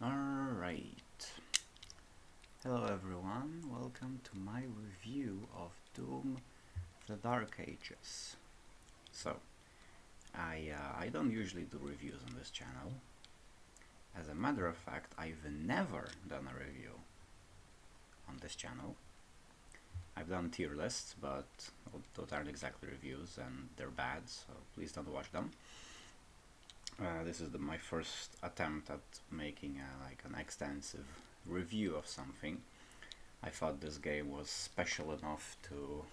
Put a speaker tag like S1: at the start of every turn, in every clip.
S1: Alright, hello everyone, welcome to my review of Doom The Dark Ages. So, I don't usually do reviews on this channel. As a matter of fact, I've never done a review on this channel. I've done tier lists, but those aren't exactly reviews and they're bad, so please don't watch them. This is my first attempt at making an extensive review of something. I thought this game was special enough to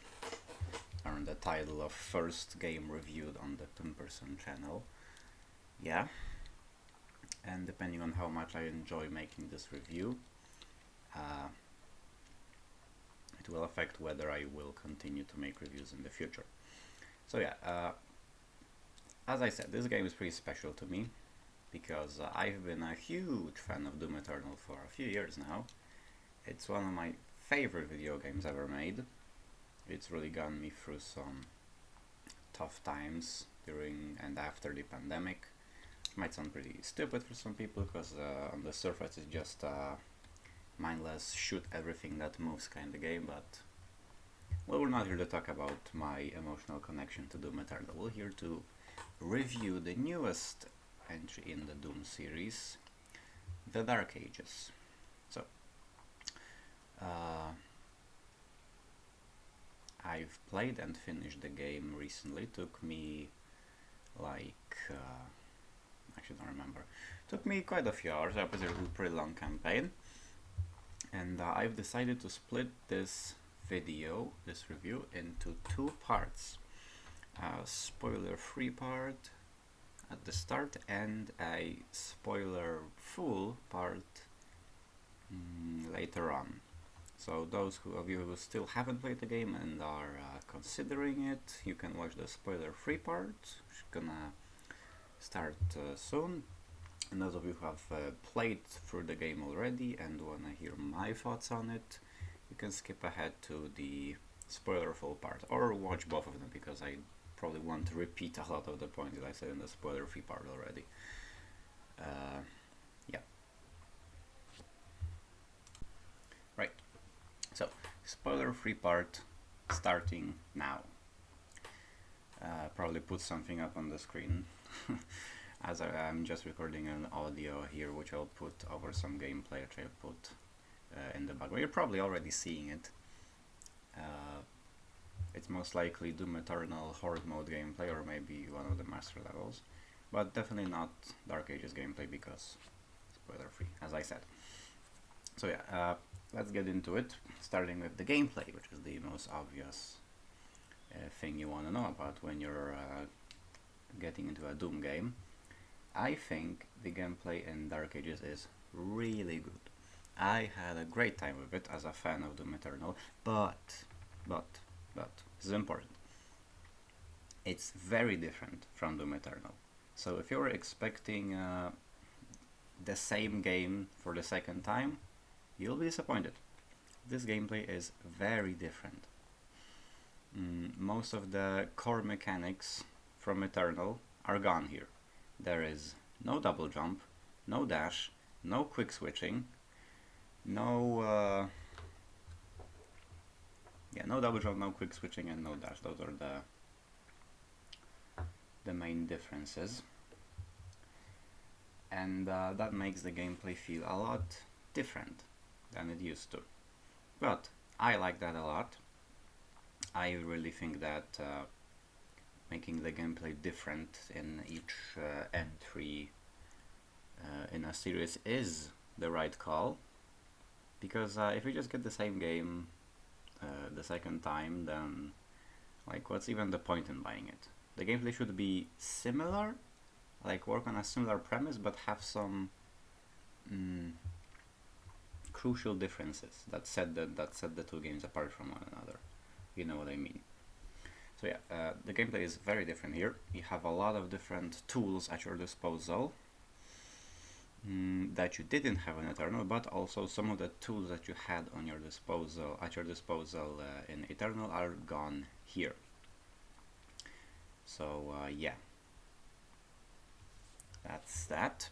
S1: earn the title of first game reviewed on the Toonperson channel. Yeah, and depending on how much I enjoy making this review, it will affect whether I will continue to make reviews in the future. So yeah, as I said, this game is pretty special to me because I've been a huge fan of Doom Eternal for a few years now. It's one of my favorite video games ever made. It's really gotten me through some tough times during and after the pandemic. It might sound pretty stupid for some people because on the surface it's just a mindless shoot everything that moves kind of game, but well, we're not here to talk about my emotional connection to Doom Eternal. We're here to review the newest entry in the Doom series, The Dark Ages. So, I've played and finished the game recently. Took me actually don't remember. Took me quite a few hours. It was a pretty long campaign, and I've decided to split this review, into two parts. Spoiler-free part at the start and a spoiler-full part later on. So those of you who still haven't played the game and are considering it, you can watch the spoiler-free part, which is gonna start soon. And those of you who have played through the game already and wanna hear my thoughts on it, you can skip ahead to the spoiler-full part, or watch both of them because I probably want to repeat a lot of the points that I said in the spoiler-free part already. Yeah. Right. So, spoiler-free part starting now. Probably put something up on the screen as I'm just recording an audio here, which I'll put over some gameplay, which I'll put in the background. You're probably already seeing it. It's most likely Doom Eternal Horde mode gameplay, or maybe one of the master levels, but definitely not Dark Ages gameplay because spoiler free, as I said. So yeah, let's get into it, starting with the gameplay, which is the most obvious thing you want to know about when you're getting into a Doom game. I think the gameplay in Dark Ages is really good. I had a great time with it as a fan of Doom Eternal, but this is important. It's very different from Doom Eternal. So if you're expecting the same game for the second time, you'll be disappointed. This gameplay is very different. Most of the core mechanics from Eternal are gone here. There is no double jump, no dash, no quick switching, no double jump, no quick switching, and no dash. Those are the main differences, and that makes the gameplay feel a lot different than it used to. But I like that a lot. I really think that making the gameplay different in each entry in a series is the right call, because if you just get the same game the second time, then what's even the point in buying it? The gameplay should be similar, work on a similar premise, but have some crucial differences that set the two games apart from one another. You know what I mean? So yeah, the gameplay is very different here. You have a lot of different tools at your disposal that you didn't have in Eternal, but also some of the tools that you had on your disposal in Eternal are gone here. So yeah, that's that.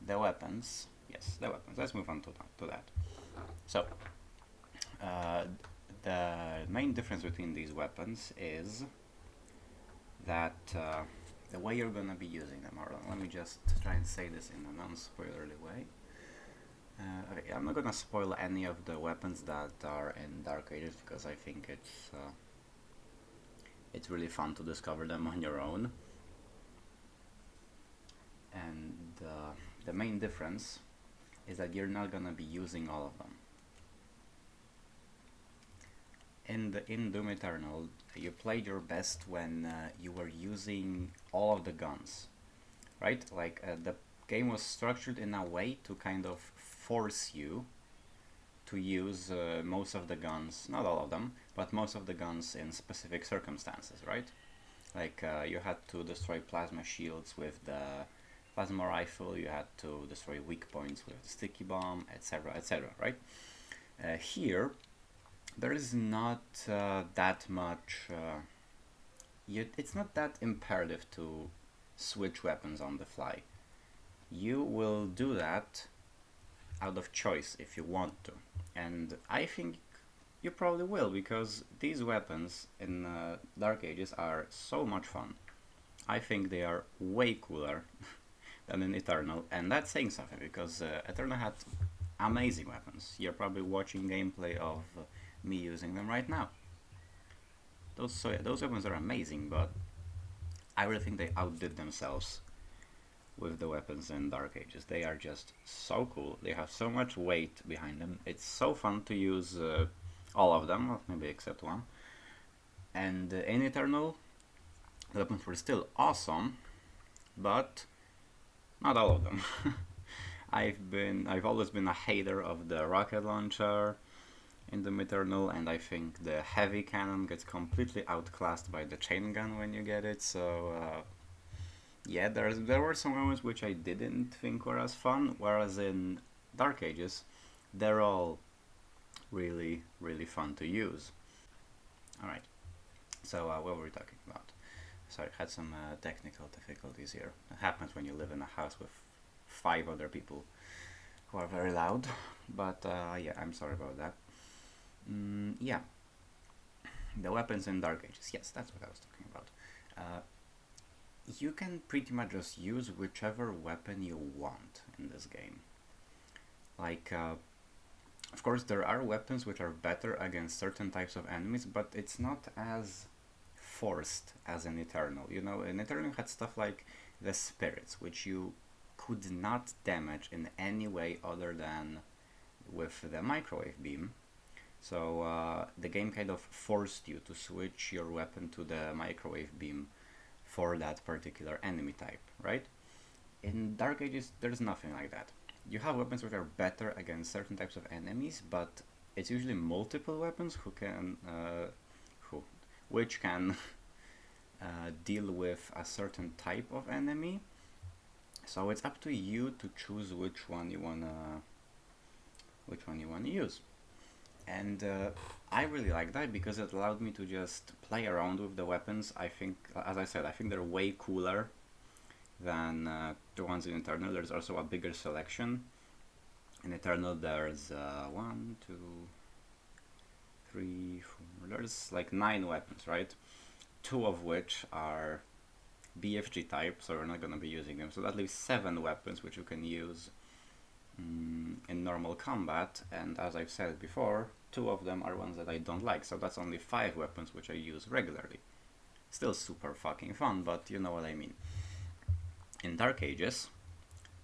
S1: the weapons, yes, the weapons, let's move on to that. So, the main difference between these weapons is that the way you're gonna be using them. Hold on, let me just try and say this in a non-spoilerly way. Okay, I'm not gonna spoil any of the weapons that are in Dark Ages because I think it's really fun to discover them on your own. And the main difference is that you're not gonna be using all of them. In Doom Eternal, you played your best when you were using all of the guns, right? Like the game was structured in a way to kind of force you to use most of the guns, not all of them, but most of the guns in specific circumstances, right? Like you had to destroy plasma shields with the plasma rifle, you had to destroy weak points with the sticky bomb, etc., etc., right? Here, there is not that much, it's not that imperative to switch weapons on the fly. You will do that out of choice if you want to, and I think you probably will, because these weapons in Dark Ages are so much fun. I think they are way cooler than in Eternal, and that's saying something, because Eternal had amazing weapons. You're probably watching gameplay of me using them right now. Those weapons are amazing, but I really think they outdid themselves with the weapons in Dark Ages. They are just so cool. They have so much weight behind them. It's so fun to use all of them, well, maybe except one. And in Eternal, the weapons were still awesome, but not all of them. I've always been a hater of the rocket launcher in the Eternal, and I think the heavy cannon gets completely outclassed by the chain gun when you get it. So yeah, there were some moments which I didn't think were as fun, whereas in Dark Ages, they're all really, really fun to use. Alright, so what were we talking about? Sorry, had some technical difficulties here. It happens when you live in a house with 5 other people who are very loud, but yeah, I'm sorry about that. Yeah, the weapons in Dark Ages, yes, that's what I was talking about. You can pretty much just use whichever weapon you want in this game. Like, of course, there are weapons which are better against certain types of enemies, but it's not as forced as in Eternal. You know, in Eternal you had stuff like the spirits, which you could not damage in any way other than with the microwave beam. So the game kind of forced you to switch your weapon to the microwave beam for that particular enemy type, right? In Dark Ages, there's nothing like that. You have weapons which are better against certain types of enemies, but it's usually multiple weapons which can deal with a certain type of enemy. So it's up to you to choose which one you wanna use. And I really like that because it allowed me to just play around with the weapons. I think, as I said, I think they're way cooler than the ones in Eternal. There's also a bigger selection. In Eternal there's 1, 2, 3, 4, there's like 9 weapons, right? 2 of which are BFG type, so we're not going to be using them. So that leaves 7 weapons which you can use in normal combat, and as I've said before, 2 of them are ones that I don't like, so that's only 5 weapons which I use regularly. Still super fucking fun, but you know what I mean. In Dark Ages,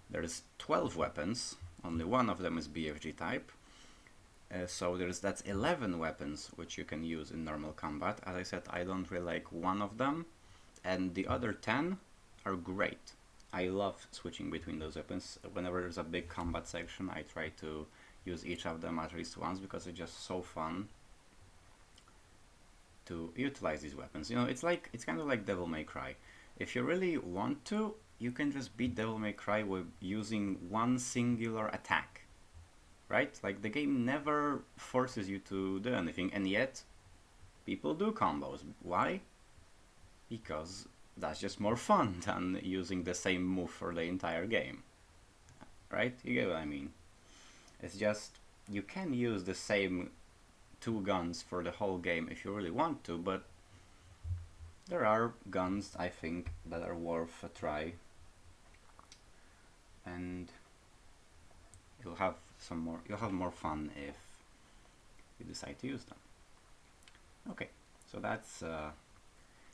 S1: there's 12 weapons, only 1 of them is BFG type, so that's 11 weapons which you can use in normal combat. As I said, I don't really like 1 of them, and the other 10 are great. I love switching between those weapons. Whenever there's a big combat section, I try to use each of them at least once because it's just so fun to utilize these weapons. You know, it's kind of like Devil May Cry. If you really want to, you can just beat Devil May Cry with using one singular attack, right? Like, the game never forces you to do anything, and yet people do combos. Why? Because that's just more fun than using the same move for the entire game. right? You get what I mean. It's just, you can use the same two guns for the whole game if you really want to, but there are guns, I think, that are worth a try, and you'll have more fun if you decide to use them. Okay, so that's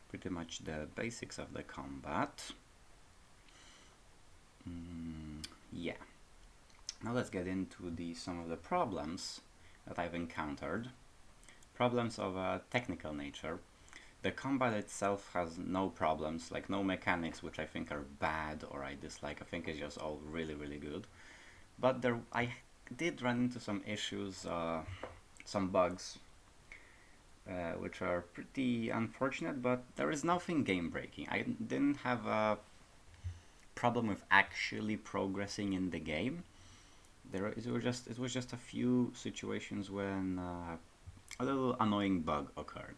S1: pretty much the basics of the combat. Yeah. Now let's get into some of the problems that I've encountered. Problems of a technical nature. The combat itself has no problems, like no mechanics which I think are bad or I dislike. I think it's just all really, really good. But I did run into some issues, some bugs, which are pretty unfortunate, but there is nothing game breaking. I didn't have a problem with actually progressing in the game. It was just a few situations when a little annoying bug occurred.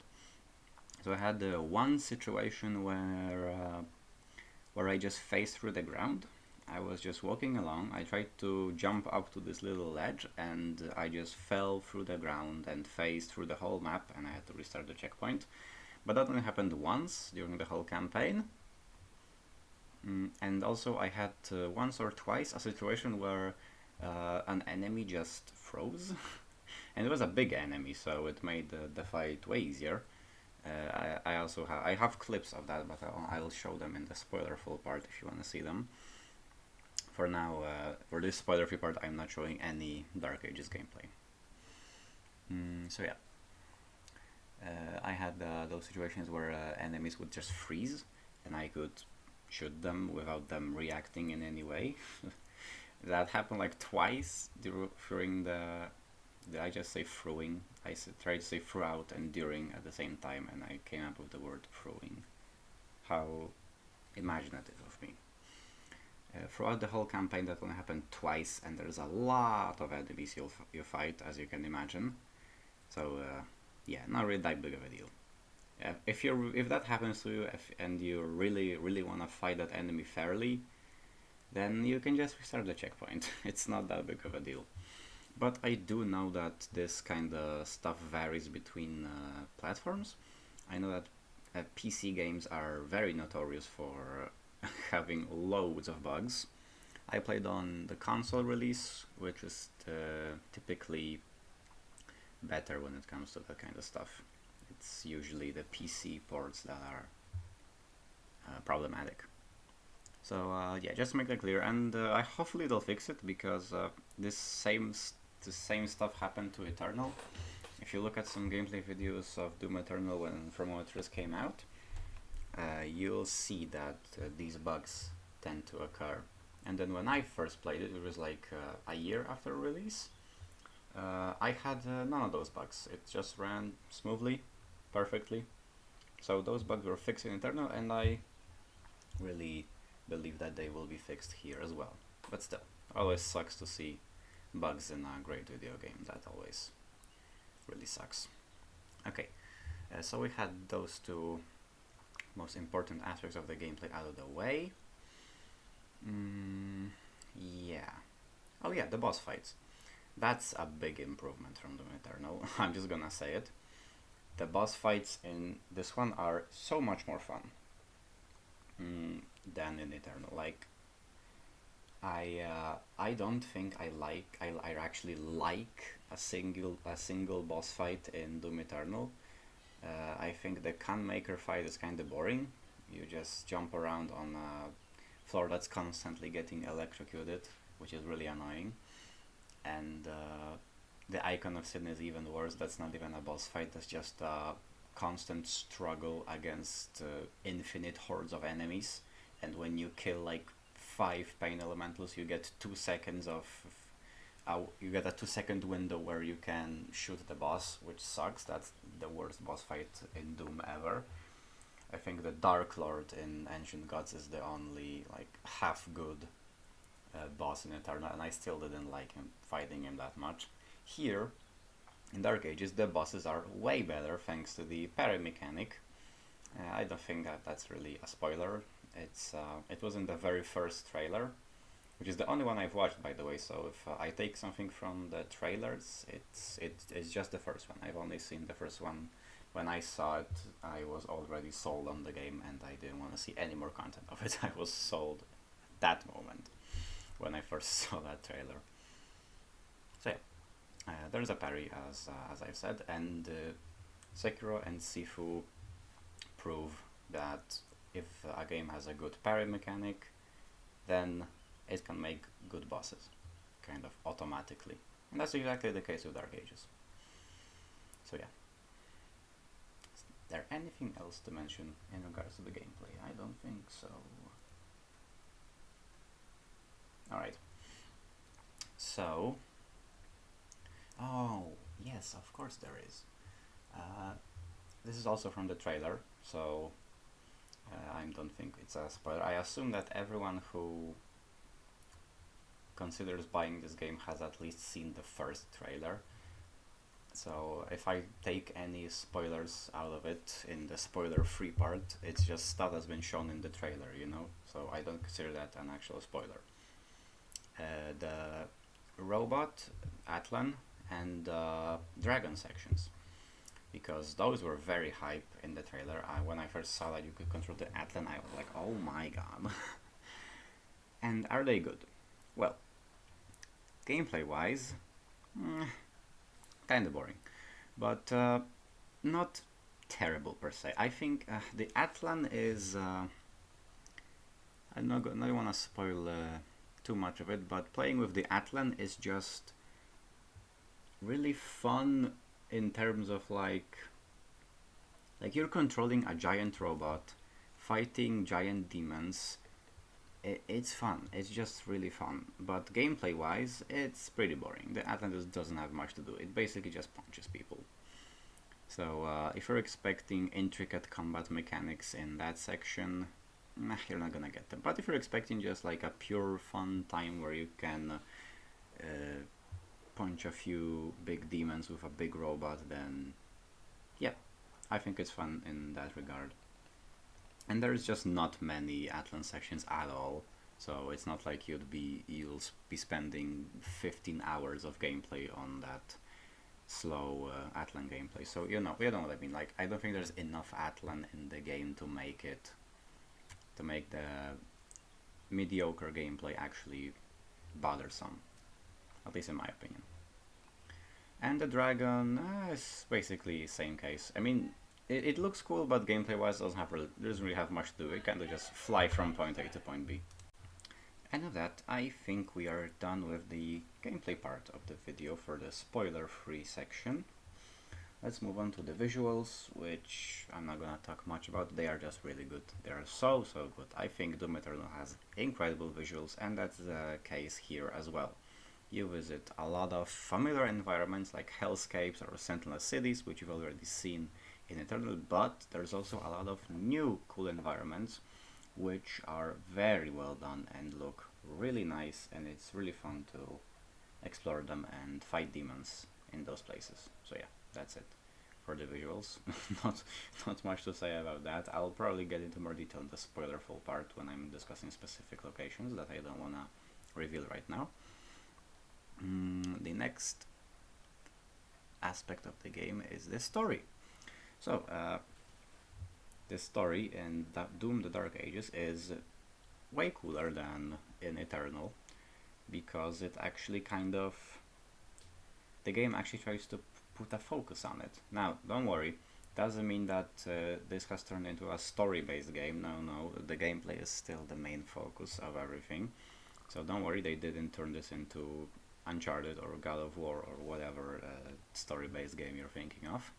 S1: So I had one situation where I just phased through the ground. I was just walking along. I tried to jump up to this little ledge, and I just fell through the ground and phased through the whole map, and I had to restart the checkpoint. But that only happened once during the whole campaign. And also I had once or twice a situation where an enemy just froze. And it was a big enemy, so it made the fight way easier. I have clips of that, but I'll show them in the spoiler-full part if you want to see them. For now, for this spoiler-free part, I'm not showing any Dark Ages gameplay. So yeah, I had those situations where enemies would just freeze, and I could shoot them without them reacting in any way. That happened like twice during did I just say throwing? I tried to say throughout and during at the same time, and I came up with the word throwing. How imaginative of me. Throughout the whole campaign that only happened twice, and there's a lot of enemies you fight, as you can imagine. So yeah, not really that big of a deal. If that happens to you and you really want to fight that enemy fairly, then you can just restart the checkpoint. It's not that big of a deal. But I do know that this kind of stuff varies between platforms. I know that PC games are very notorious for having loads of bugs. I played on the console release, which is typically better when it comes to that kind of stuff. It's usually the PC ports that are problematic. So yeah, just to make that clear, and hopefully they'll fix it, because the same stuff happened to Eternal. If you look at some gameplay videos of Doom Eternal from when it first came out, you'll see that these bugs tend to occur. And then when I first played it, it was like a year after release. I had none of those bugs. It just ran smoothly, perfectly. So those bugs were fixed in Eternal, and I really believe that they will be fixed here as well. But still, always sucks to see bugs in a great video game. That always really sucks. Okay, so we had those two most important aspects of the gameplay out of the way. Yeah. Oh yeah, the boss fights. That's a big improvement from Doom Eternal. I'm just gonna say it. The boss fights in this one are so much more fun than in Eternal. Like, I don't think I actually like a single boss fight in Doom Eternal. I think the Canmaker fight is kind of boring. You just jump around on a floor that's constantly getting electrocuted, which is really annoying. And the Icon of Sin is even worse. That's not even a boss fight, that's just a constant struggle against infinite hordes of enemies. And when you kill like 5 pain elementals, you get 2 seconds of you get a 2-second window where you can shoot the boss, which sucks. That's the worst boss fight in Doom ever. I think the Dark Lord in Ancient Gods is the only like half good boss in Eternal, and I still didn't like fighting him that much. Here in Dark Ages, the bosses are way better thanks to the parry mechanic. I don't think that that's really a spoiler. It was in the very first trailer, which is the only one I've watched, by the way. So if I take something from the trailers, it's just the first one. I've only seen the first one. When I saw it, I was already sold on the game, and I didn't want to see any more content of it. I was sold at that moment when I first saw that trailer. So yeah, there's a parry, as I've said, and Sekiro and Sifu prove that if a game has a good parry mechanic, then it can make good bosses, kind of automatically. And that's exactly the case with Dark Ages. So yeah. Is there anything else to mention in regards to the gameplay? I don't think so. Alright. So... Oh, yes, of course there is. This is also from the trailer, so I don't think it's a spoiler. I assume that everyone who considers buying this game has at least seen the first trailer. So if I take any spoilers out of it in the spoiler-free part, it's just stuff that's been shown in the trailer, you know? So I don't consider that an actual spoiler. The robot, Atlan, and dragon sections, because those were very hype in the trailer. When I first saw that you could control the Atlan, I was like, oh my god. And are they good? Well, gameplay wise, kinda boring, but not terrible per se. I think the Atlan is I don't want to spoil too much of it, but playing with the Atlan is just really fun in terms of like you're controlling a giant robot fighting giant demons. It's fun, it's just really fun, but gameplay wise it's pretty boring. The Atlantis doesn't have much to do, it basically just punches people. So if you're expecting intricate combat mechanics in that section, you're not gonna get them. But if you're expecting just like a pure fun time where you can punch a few big demons with a big robot, then yeah, I think it's fun in that regard. And there's just not many Atlan sections at all, so it's not like you'll be spending 15 hours of gameplay on that slow Atlan gameplay. So you know what I mean. Like I don't think there's enough Atlan in the game to make the mediocre gameplay actually bothersome, at least in my opinion. And the dragon is basically same case. I mean, it looks cool, but gameplay-wise doesn't really have much to do. It kind of just fly from point A to point B. And with that, I think we are done with the gameplay part of the video for the spoiler-free section. Let's move on to the visuals, which I'm not gonna talk much about. They are just really good. They are so good. I think Doom Eternal has incredible visuals, and that's the case here as well. You visit a lot of familiar environments like hellscapes or Sentinel cities, which you've already seen in Eternal, but there's also a lot of new cool environments which are very well done and look really nice, and it's really fun to explore them and fight demons in those places. So yeah, that's it for the visuals. not much to say about that. I'll probably get into more detail in the spoilerful part when I'm discussing specific locations that I don't want to reveal right now. The next aspect of the game is the story. So the story in Doom the Dark Ages is way cooler than in Eternal, because it actually the game actually tries to put a focus on it. Now, don't worry, doesn't mean that this has turned into a story-based game. No, the gameplay is still the main focus of everything. So don't worry, they didn't turn this into Uncharted or God of War or whatever story-based game you're thinking of.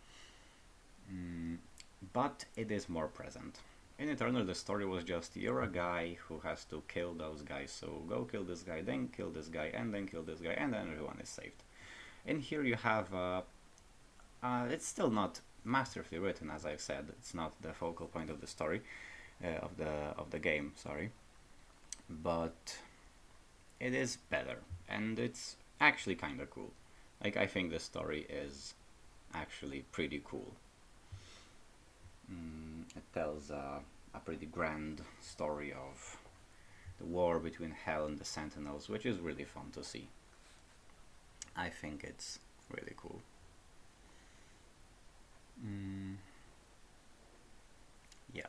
S1: But it is more present. In Eternal, the story was just, you're a guy who has to kill those guys, so go kill this guy, then kill this guy, and then kill this guy, and then everyone is saved. In here you have, it's still not masterfully written, as I've said. It's not the focal point of the story, of the game, sorry. But it is better, and it's actually kind of cool. Like, I think the story is actually pretty cool. It tells a pretty grand story of the war between Hell and the Sentinels, which is really fun to see. I think it's really cool. Yeah.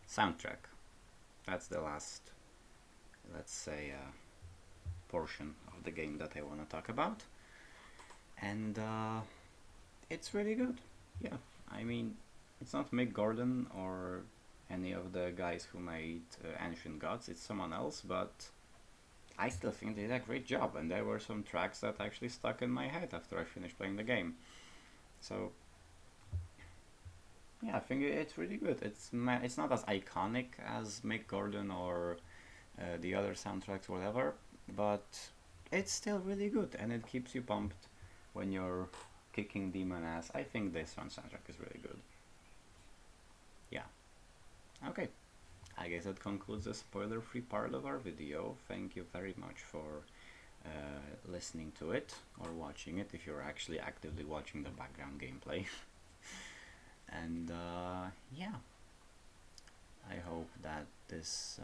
S1: Soundtrack. That's the last, let's say, portion of the game that I want to talk about. And it's really good. Yeah, I mean, it's not Mick Gordon or any of the guys who made Ancient Gods, it's someone else, but I still think they did a great job, and there were some tracks that actually stuck in my head after I finished playing the game. So yeah, I think it's really good. It's not as iconic as Mick Gordon or the other soundtracks or whatever, but it's still really good, and it keeps you pumped when you're kicking demon ass. I think this one soundtrack is really good. Yeah. Okay. I guess that concludes the spoiler-free part of our video. Thank you very much for listening to it or watching it if you're actually actively watching the background gameplay. And yeah, I hope that this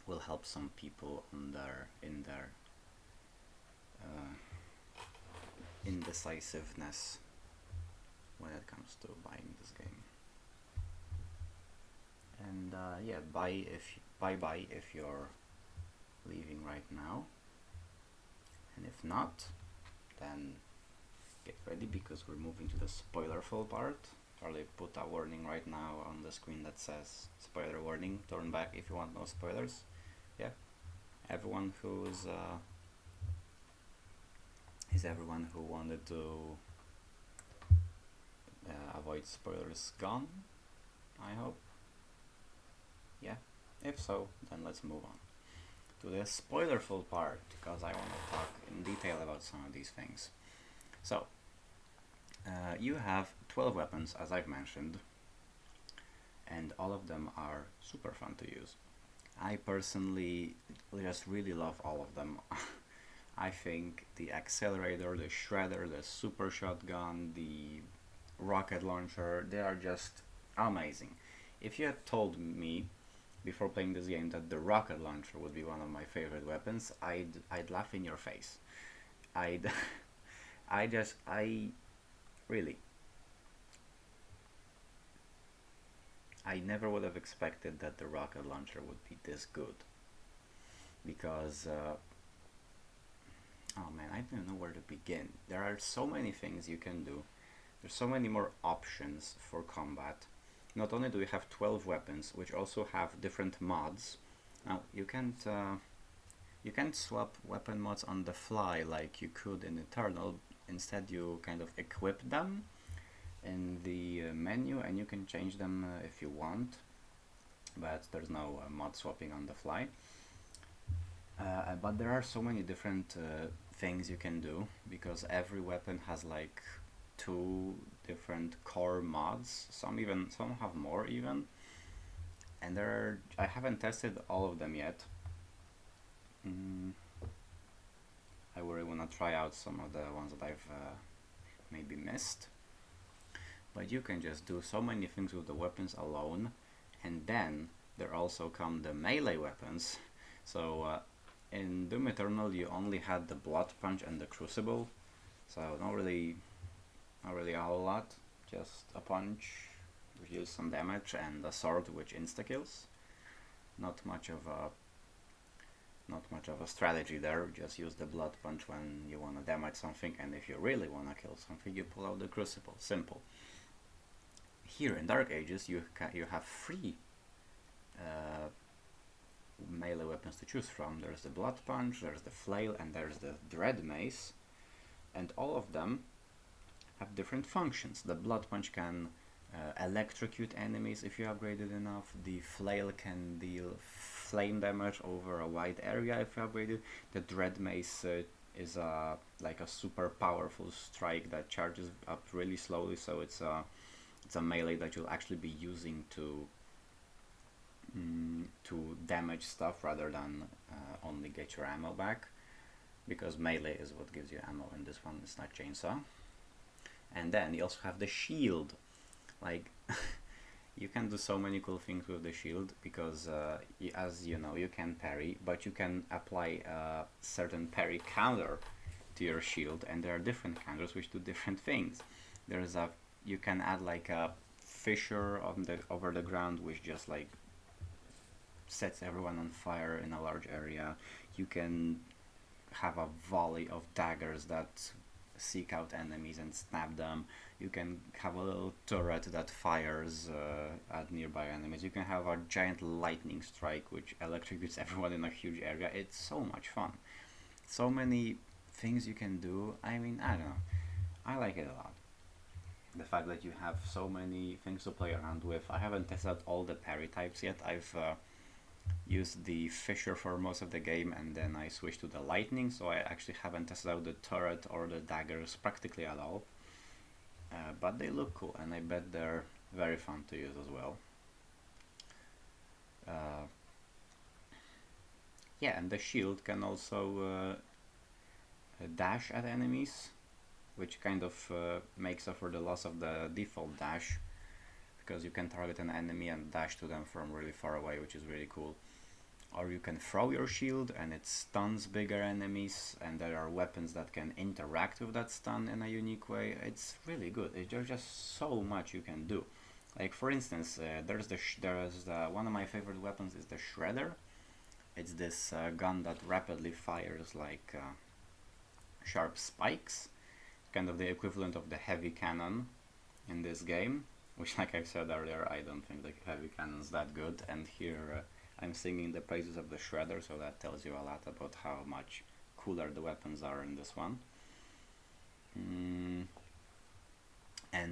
S1: will help some people in their indecisiveness when it comes to buying this game. And yeah, bye bye if you're leaving right now, and if not, then get ready because we're moving to the spoilerful part. Charlie put a warning right now on the screen that says spoiler warning, turn back if you want no spoilers. Yeah, everyone who's is everyone who wanted to avoid spoilers gone, I hope. Yeah, if so, then let's move on to the spoilerful part, because I want to talk in detail about some of these things. So, you have 12 weapons, as I've mentioned, and all of them are super fun to use. I personally just really love all of them. I think the accelerator, the shredder, the super shotgun, the rocket launcher, they are just amazing. If you had told me before playing this game that the rocket launcher would be one of my favorite weapons, I'd laugh in your face. I'd I really, I never would have expected that the rocket launcher would be this good, because oh man, I don't know where to begin. There are so many things you can do. There's so many more options for combat. Not only do we have 12 weapons, which also have different mods. Now you can't swap weapon mods on the fly like you could in Eternal. Instead, you kind of equip them in the menu, and you can change them if you want. But there's no mod swapping on the fly. But there are so many different things you can do, because every weapon has like 2 different core mods. Some have more even, and I haven't tested all of them yet. I really want to try out some of the ones that I've maybe missed. But you can just do so many things with the weapons alone, and then there also come the melee weapons. So in Doom Eternal you only had the Blood Punch and the Crucible, so not really a whole lot, just a punch which deals some damage and a sword which insta-kills. Not much of a strategy there, just use the Blood Punch when you want to damage something, and if you really want to kill something you pull out the Crucible, simple. Here in Dark Ages you have 3 melee weapons to choose from. There's the Blood Punch, there's the Flail, and there's the Dread Mace, and all of them have different functions. The Blood Punch can electrocute enemies if you upgrade it enough. The Flail can deal flame damage over a wide area if you upgrade it. The Dread Mace is like a super powerful strike that charges up really slowly, so it's a melee that you'll actually be using to damage stuff rather than only get your ammo back, because melee is what gives you ammo in this one, it's not chainsaw. And then you also have the shield. Like You can do so many cool things with the shield because, as you know, you can parry, but you can apply a certain parry counter to your shield, and there are different counters which do different things. There's a You can add like a fissure on the over the ground, which just like sets everyone on fire in a large area. You can have a volley of daggers that seek out enemies and snap them. You can have a little turret that fires at nearby enemies. You can have a giant lightning strike which electrocutes everyone in a huge area. It's so much fun. So many things you can do. I mean, I don't know. I like it a lot. The fact that you have so many things to play around with. I haven't tested out all the parry types yet. I've used the fissure for most of the game, and then I switched to the lightning, so I actually haven't tested out the turret or the daggers practically at all. But they look cool, and I bet they're very fun to use as well. Yeah, and the shield can also dash at enemies, which kind of makes up for the loss of the default dash, because you can target an enemy and dash to them from really far away, which is really cool. Or you can throw your shield and it stuns bigger enemies, and there are weapons that can interact with that stun in a unique way. It's really good. There's just so much you can do. Like for instance, one of my favorite weapons is the Shredder. It's this gun that rapidly fires like sharp spikes, kind of the equivalent of the heavy cannon in this game, which, like I said earlier, I don't think the heavy cannon's that good, and here I'm singing the praises of the Shredder, so that tells you a lot about how much cooler the weapons are in this one. And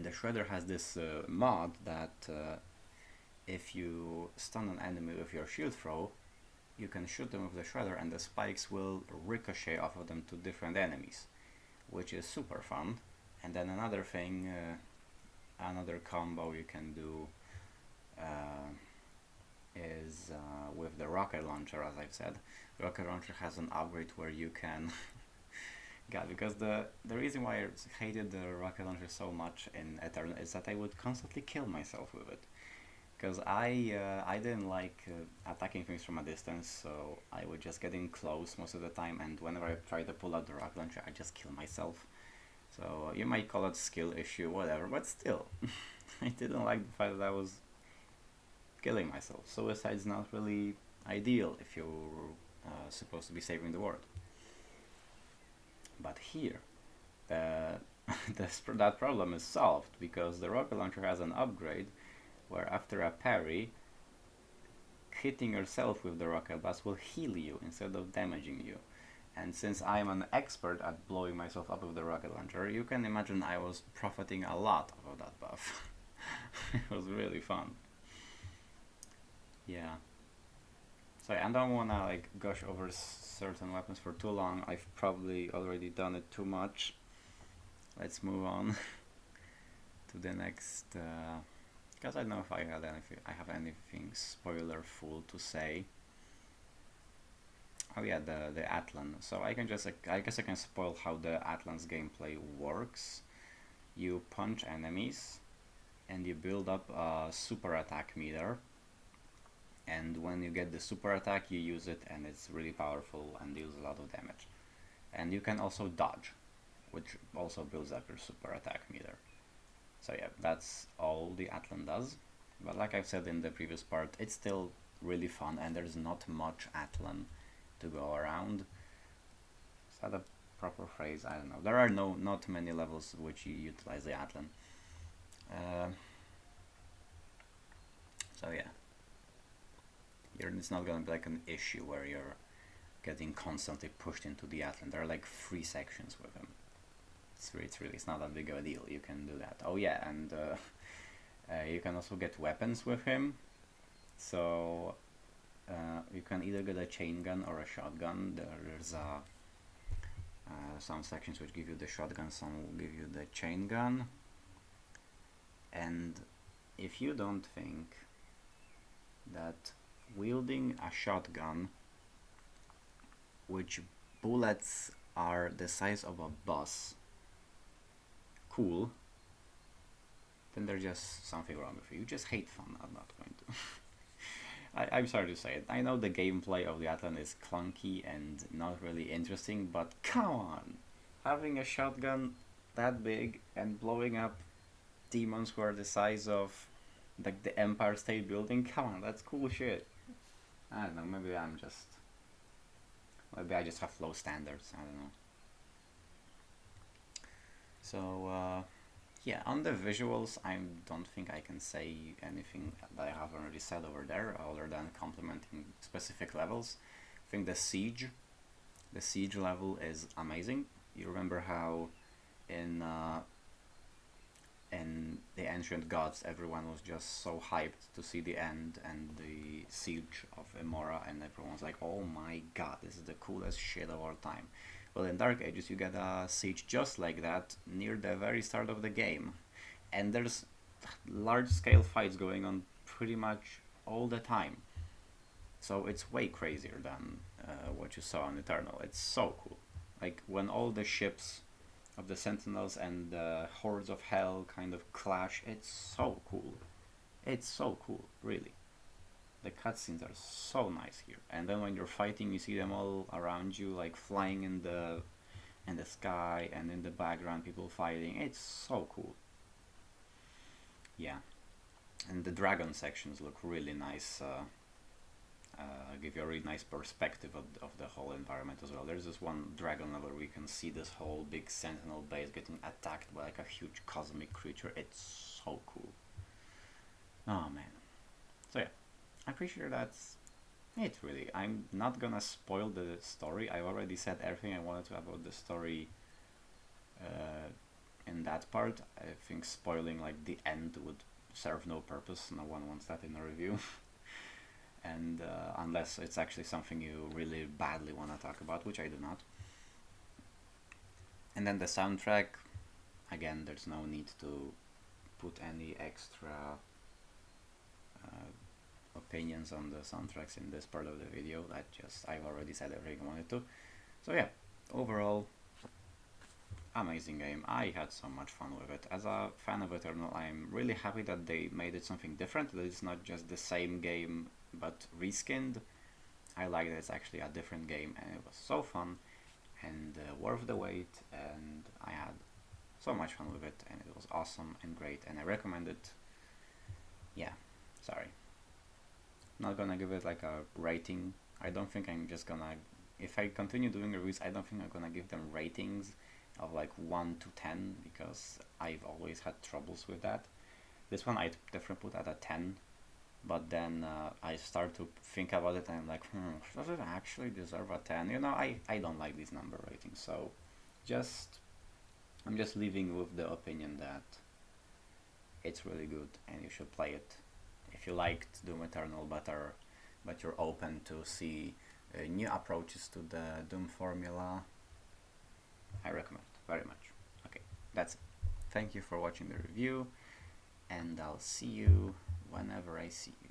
S1: the Shredder has this mod that if you stun an enemy with your shield throw, you can shoot them with the Shredder and the spikes will ricochet off of them to different enemies, which is super fun. And then another thing, another combo you can do is with the rocket launcher. As I've said, the rocket launcher has an upgrade where you can God, because the reason why I hated the rocket launcher so much in Eternal is that I would constantly kill myself with it, because I didn't like attacking things from a distance, so I would just get in close most of the time, and whenever I try to pull out the rocket launcher I just kill myself. So you might call it skill issue, whatever, but still I didn't like the fact that I was killing myself. Suicide's not really ideal if you're supposed to be saving the world. But here, that problem is solved, because the rocket launcher has an upgrade where after a parry, hitting yourself with the rocket blast will heal you instead of damaging you. And since I'm an expert at blowing myself up with the rocket launcher, you can imagine I was profiting a lot of that buff. It was really fun. Yeah. So I don't wanna like gush over certain weapons for too long. I've probably already done it too much. Let's move on to the next. Because I don't know if I have anything spoiler-full to say. Oh yeah, the Atlan. So I guess I can spoil how the Atlan's gameplay works. You punch enemies, and you build up a super attack meter. And when you get the super attack, you use it, and it's really powerful and deals a lot of damage. And you can also dodge, which also builds up your super attack meter. So yeah, that's all the Atlan does. But like I've said in the previous part, it's still really fun, and there's not much Atlan to go around. Is that a proper phrase? I don't know. There are not many levels which you utilize the Atlan. So yeah, it's not gonna be like an issue where you're getting constantly pushed into the Atlan. There are like 3 sections with him. It's not that big of a deal. You can do that. Oh yeah, and you can also get weapons with him. So you can either get a chain gun or a shotgun. There's some sections which give you the shotgun, some will give you the chain gun. And if you don't think that wielding a shotgun, which bullets are the size of a bus, cool, then there's just something wrong with you. You just hate fun. I'm not going to. I'm sorry to say it. I know the gameplay of the Atlan is clunky and not really interesting, but come on! Having a shotgun that big and blowing up demons who are the size of like the Empire State Building, come on, that's cool shit. I don't know, maybe I just have low standards, I don't know. So, yeah, on the visuals, I don't think I can say anything that I haven't already said over there, other than complimenting specific levels. I think the siege level is amazing. You remember how in the Ancient Gods, everyone was just so hyped to see the end and the siege of Emora, and everyone's like, oh my god, this is the coolest shit of all time. Well, in Dark Ages you get a siege just like that near the very start of the game, and there's large-scale fights going on pretty much all the time. So it's way crazier than what you saw in Eternal. It's so cool. Like when all the ships of the Sentinels and the Hordes of Hell kind of clash, it's so cool. It's so cool, really. The cutscenes are so nice here. And then when you're fighting, you see them all around you, like flying in the sky, and in the background people fighting. It's so cool. Yeah. And the dragon sections look really nice. Give you a really nice perspective of the whole environment as well. There's this one dragon level where you can see this whole big sentinel base getting attacked by like a huge cosmic creature. It's so cool. Oh man. So yeah, I'm pretty sure that's it really. I'm not gonna spoil the story. I've already said everything I wanted to about the story in that part. I think spoiling like the end would serve no purpose. No one wants that in a review. And unless it's actually something you really badly want to talk about, which I do not. And then the soundtrack, again, there's no need to put any extra opinions on the soundtracks in this part of the video. I've already said everything I wanted to. So yeah, overall, amazing game. I had so much fun with it. As a fan of Eternal, I'm really happy that they made it something different, that it's not just the same game but reskinned. I like that it's actually a different game, and it was so fun and worth the wait, and I had so much fun with it, and it was awesome and great, and I recommend it. Yeah, sorry. Not gonna give it like a rating. I don't think I'm just gonna, if I continue doing reviews, I don't think I'm gonna give them ratings of like 1 to 10, because I've always had troubles with that. This one I definitely put at a 10, but then I start to think about it and I'm like, does it actually deserve a 10? You know, I don't like these number ratings, so I'm just leaving with the opinion that it's really good and you should play it. If you liked Doom Eternal better, but you're open to see new approaches to the Doom formula, I recommend very much. Okay, that's it. Thank you for watching the review, and I'll see you whenever I see you.